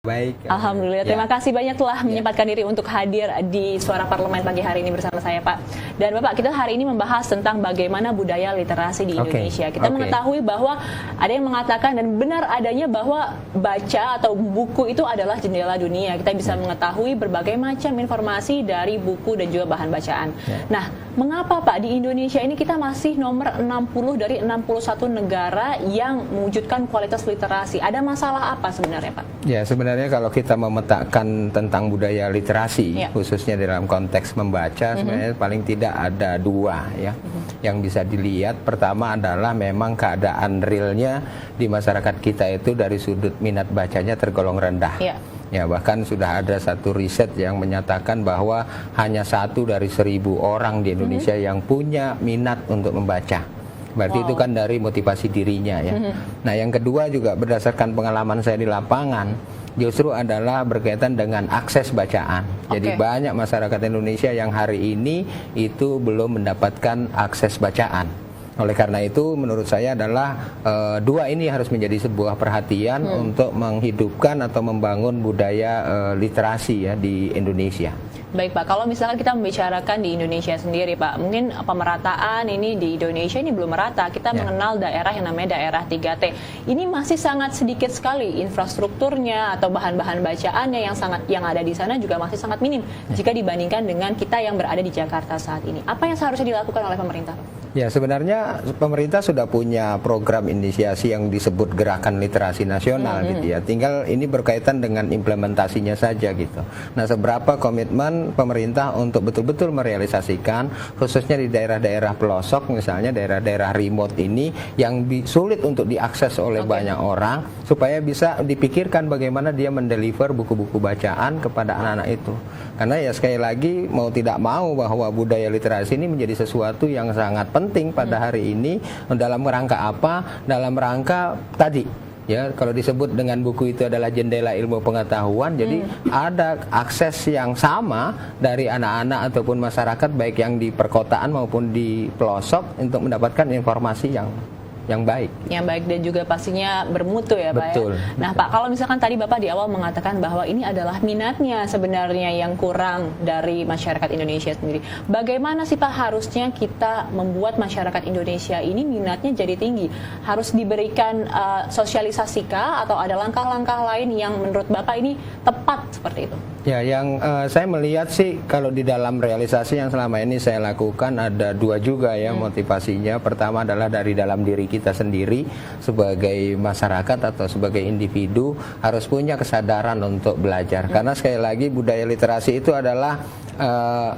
Baik. Alhamdulillah, terima kasih banyak telah menyempatkan diri untuk hadir di Suara Parlemen pagi hari ini bersama saya, Pak. Dan Bapak, kita hari ini membahas tentang bagaimana budaya literasi di Indonesia. Kita mengetahui bahwa ada yang mengatakan dan benar adanya bahwa baca atau buku itu adalah jendela dunia. Kita bisa mengetahui berbagai macam informasi dari buku dan juga bahan bacaan. Nah, mengapa Pak di Indonesia ini kita masih nomor 60 dari 61 negara yang mewujudkan kualitas literasi? Ada masalah apa sebenarnya, Pak? Ya, sebenarnya kalau kita memetakan tentang budaya literasi, khususnya dalam konteks membaca, sebenarnya paling tidak ada dua ya yang bisa dilihat. Pertama adalah memang keadaan realnya di masyarakat kita itu dari sudut minat bacanya tergolong rendah. Ya, bahkan sudah ada satu riset yang menyatakan bahwa hanya 1 dari 1.000 orang di Indonesia yang punya minat untuk membaca. Berarti itu kan dari motivasi dirinya ya. Nah, yang kedua juga berdasarkan pengalaman saya di lapangan, justru adalah berkaitan dengan akses bacaan. Jadi banyak masyarakat Indonesia yang hari ini itu belum mendapatkan akses bacaan. Oleh karena itu menurut saya adalah dua ini harus menjadi sebuah perhatian untuk menghidupkan atau membangun budaya literasi ya di Indonesia. Baik Pak, kalau misalkan kita membicarakan di Indonesia sendiri Pak, mungkin pemerataan ini di Indonesia ini belum merata. Kita mengenal daerah yang namanya daerah 3T. Ini masih sangat sedikit sekali infrastrukturnya atau bahan-bahan bacaannya yang ada di sana juga masih sangat minim jika dibandingkan dengan kita yang berada di Jakarta saat ini. Apa yang seharusnya dilakukan oleh pemerintah? Ya, sebenarnya pemerintah sudah punya program inisiasi yang disebut Gerakan Literasi Nasional gitu ya. Tinggal ini berkaitan dengan implementasinya saja gitu. Nah, seberapa komitmen pemerintah untuk betul-betul merealisasikan, khususnya di daerah-daerah pelosok, misalnya daerah-daerah remote ini yang sulit untuk diakses oleh banyak orang, supaya bisa dipikirkan bagaimana dia mendeliver buku-buku bacaan kepada anak-anak itu. Karena ya sekali lagi mau tidak mau bahwa budaya literasi ini menjadi sesuatu yang sangat penting pada hari ini. Dalam rangka apa? Dalam rangka tadi ya, kalau disebut dengan buku itu adalah jendela ilmu pengetahuan, jadi ada akses yang sama dari anak-anak ataupun masyarakat baik yang di perkotaan maupun di pelosok untuk mendapatkan informasi yang baik. Yang baik dan juga pastinya bermutu ya Pak. Betul. Ya? Nah Pak, kalau misalkan tadi Bapak di awal mengatakan bahwa ini adalah minatnya sebenarnya yang kurang dari masyarakat Indonesia sendiri. Bagaimana sih Pak harusnya kita membuat masyarakat Indonesia ini minatnya jadi tinggi? Harus diberikan sosialisasi kah atau ada langkah-langkah lain yang menurut Bapak ini tepat seperti itu? Ya, yang saya melihat sih kalau di dalam realisasi yang selama ini saya lakukan ada dua juga ya motivasinya. Pertama adalah dari dalam diri kita sendiri sebagai masyarakat atau sebagai individu harus punya kesadaran untuk belajar. Karena sekali lagi budaya literasi itu adalah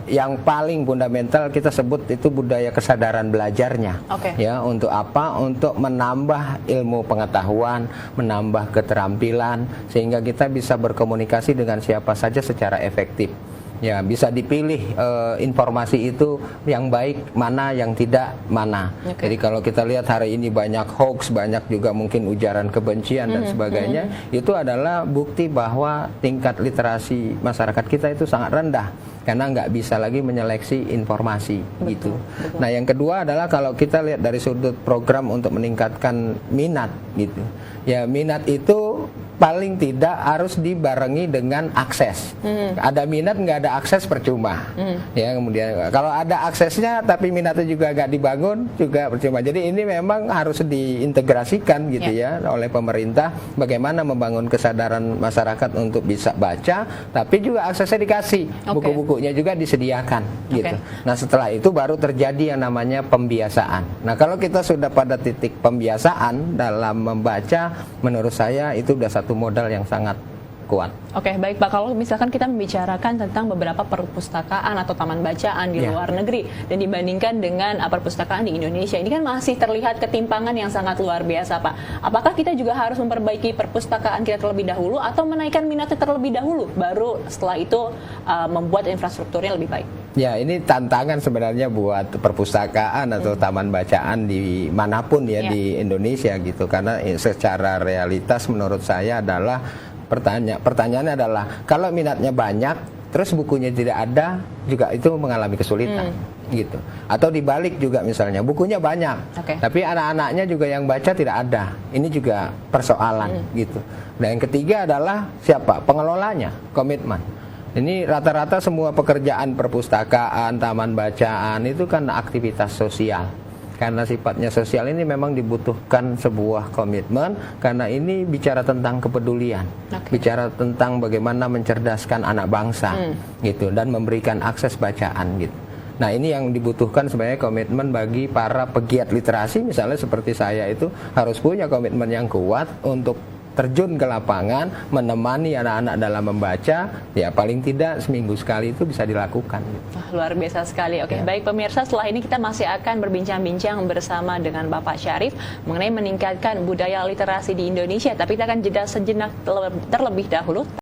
yang paling fundamental kita sebut itu budaya kesadaran belajarnya. Ya, untuk apa? Untuk menambah ilmu pengetahuan, menambah keterampilan sehingga kita bisa berkomunikasi dengan siapa saja secara efektif. Ya, bisa dipilih informasi itu yang baik mana, yang tidak mana. Jadi kalau kita lihat hari ini banyak hoax, banyak juga mungkin ujaran kebencian dan sebagainya, itu adalah bukti bahwa tingkat literasi masyarakat kita itu sangat rendah karena nggak bisa lagi menyeleksi informasi gitu. Nah, yang kedua adalah kalau kita lihat dari sudut program untuk meningkatkan minat gitu. Ya, minat itu paling tidak harus dibarengi dengan akses. Ada minat nggak ada akses percuma. Ya, kemudian kalau ada aksesnya tapi minatnya juga nggak dibangun juga percuma. Jadi ini memang harus diintegrasikan gitu ya oleh pemerintah. Bagaimana membangun kesadaran masyarakat untuk bisa baca, tapi juga aksesnya dikasih, buku-bukunya juga disediakan gitu. Nah, setelah itu baru terjadi yang namanya pembiasaan. Nah, kalau kita sudah pada titik pembiasaan dalam membaca, menurut saya itu sudah satu modal yang sangat kuat. Oke, baik Pak. Kalau misalkan kita membicarakan tentang beberapa perpustakaan atau taman bacaan di luar negeri dan dibandingkan dengan perpustakaan di Indonesia, ini kan masih terlihat ketimpangan yang sangat luar biasa Pak. Apakah kita juga harus memperbaiki perpustakaan kita terlebih dahulu atau menaikkan minatnya terlebih dahulu, baru setelah itu membuat infrastrukturnya lebih baik? Ya, ini tantangan sebenarnya buat perpustakaan atau taman bacaan di manapun ya di Indonesia gitu. Karena secara realitas menurut saya adalah pertanyaannya adalah kalau minatnya banyak terus bukunya tidak ada juga itu mengalami kesulitan. gitu. Atau dibalik juga misalnya bukunya banyak, tapi anak-anaknya juga yang baca tidak ada. Ini juga persoalan gitu. Dan yang ketiga adalah siapa? Pengelolanya, komitmen. Ini rata-rata semua pekerjaan perpustakaan, taman bacaan itu kan aktivitas sosial. Karena sifatnya sosial ini memang dibutuhkan sebuah komitmen, karena ini bicara tentang kepedulian, bicara tentang bagaimana mencerdaskan anak bangsa gitu, dan memberikan akses bacaan gitu. Nah, ini yang dibutuhkan sebenarnya komitmen bagi para pegiat literasi, misalnya seperti saya itu harus punya komitmen yang kuat untuk terjun ke lapangan, menemani anak-anak dalam membaca, ya paling tidak seminggu sekali itu bisa dilakukan. Luar biasa sekali. Oke, baik pemirsa, setelah ini kita masih akan berbincang-bincang bersama dengan Bapak Syarif mengenai meningkatkan budaya literasi di Indonesia, tapi kita akan jeda sejenak terlebih dahulu.